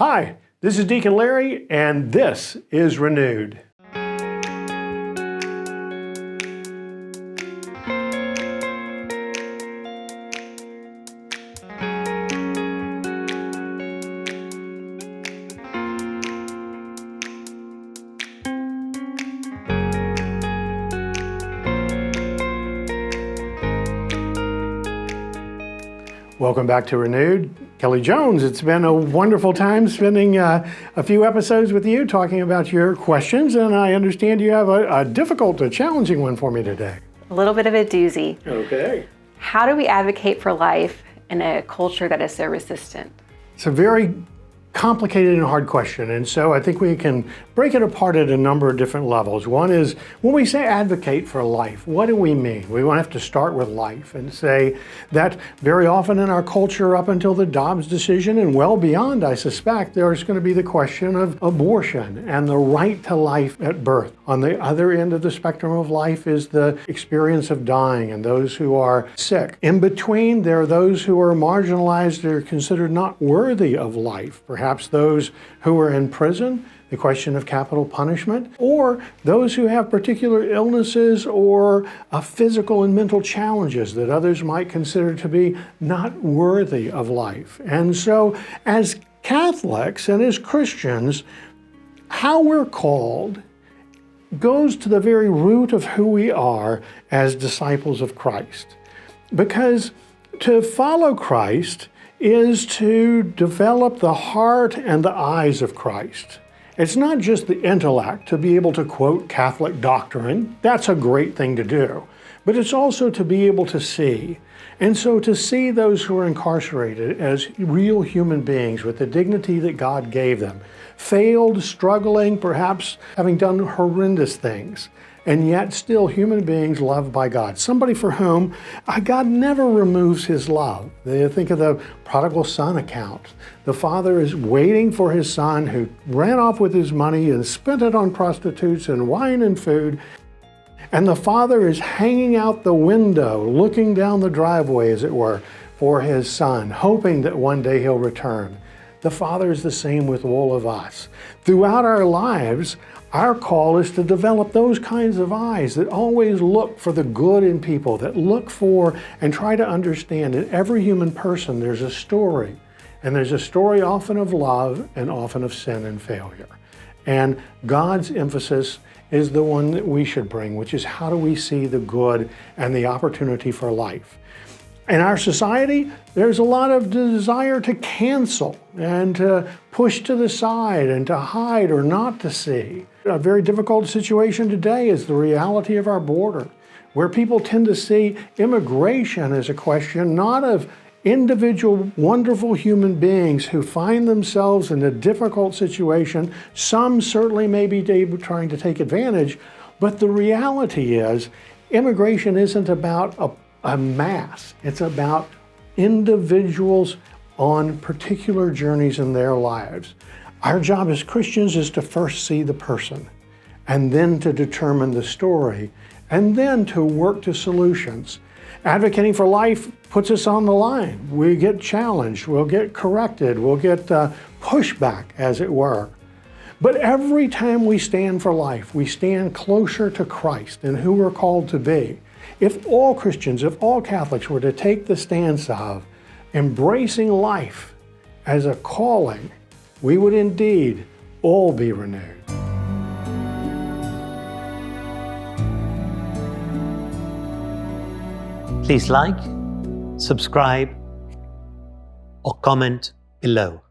Hi, this is Deacon Larry, and this is Renewed. Welcome back to Renewed. Kelly Jones, it's been a wonderful time spending a few episodes with you talking about your questions, and I understand you have a difficult, challenging one for me today. A little bit of a doozy. Okay. How do we advocate for life in a culture that is so resistant? It's a very complicated and hard question, and so I think we can break it apart at a number of different levels. One is, when we say advocate for life, what do we mean? We want to have to start with life and say that very often in our culture, up until the Dobbs decision and well beyond, I suspect, there's going to be the question of abortion and the right to life at birth. On the other end of the spectrum of life is the experience of dying and those who are sick. In between, there are those who are marginalized, they're considered not worthy of life. Perhaps those who are in prison, the question of capital punishment, or those who have particular illnesses or physical and mental challenges that others might consider to be not worthy of life. And so as Catholics and as Christians, how we're called goes to the very root of who we are as disciples of Christ. Because to follow Christ is to develop the heart and the eyes of Christ. It's not just the intellect to be able to quote Catholic doctrine. That's a great thing to do. But it's also to be able to see. And so to see those who are incarcerated as real human beings with the dignity that God gave them, failed, struggling, perhaps having done horrendous things, and yet still human beings loved by God. Somebody for whom God never removes his love. They think of the Prodigal Son account. The father is waiting for his son who ran off with his money and spent it on prostitutes and wine and food. And the father is hanging out the window, looking down the driveway, as it were, for his son, hoping that one day he'll return. The Father is the same with all of us. Throughout our lives, our call is to develop those kinds of eyes that always look for the good in people, that look for and try to understand in every human person there's a story. And there's a story often of love and often of sin and failure. And God's emphasis is the one that we should bring, which is how do we see the good and the opportunity for life. In our society, there's a lot of desire to cancel and to push to the side and to hide or not to see. A very difficult situation today is the reality of our border, where people tend to see immigration as a question not of individual, wonderful human beings who find themselves in a difficult situation. Some certainly may be trying to take advantage, but the reality is immigration isn't about a mass. It's about individuals on particular journeys in their lives. Our job as Christians is to first see the person, and then to determine the story, and then to work to solutions. Advocating for life puts us on the line. We get challenged, we'll get corrected, we'll get pushback, as it were. But every time we stand for life, we stand closer to Christ and who we're called to be. If all Christians, if all Catholics were to take the stance of embracing life as a calling, we would indeed all be renewed. Please like, subscribe, or comment below.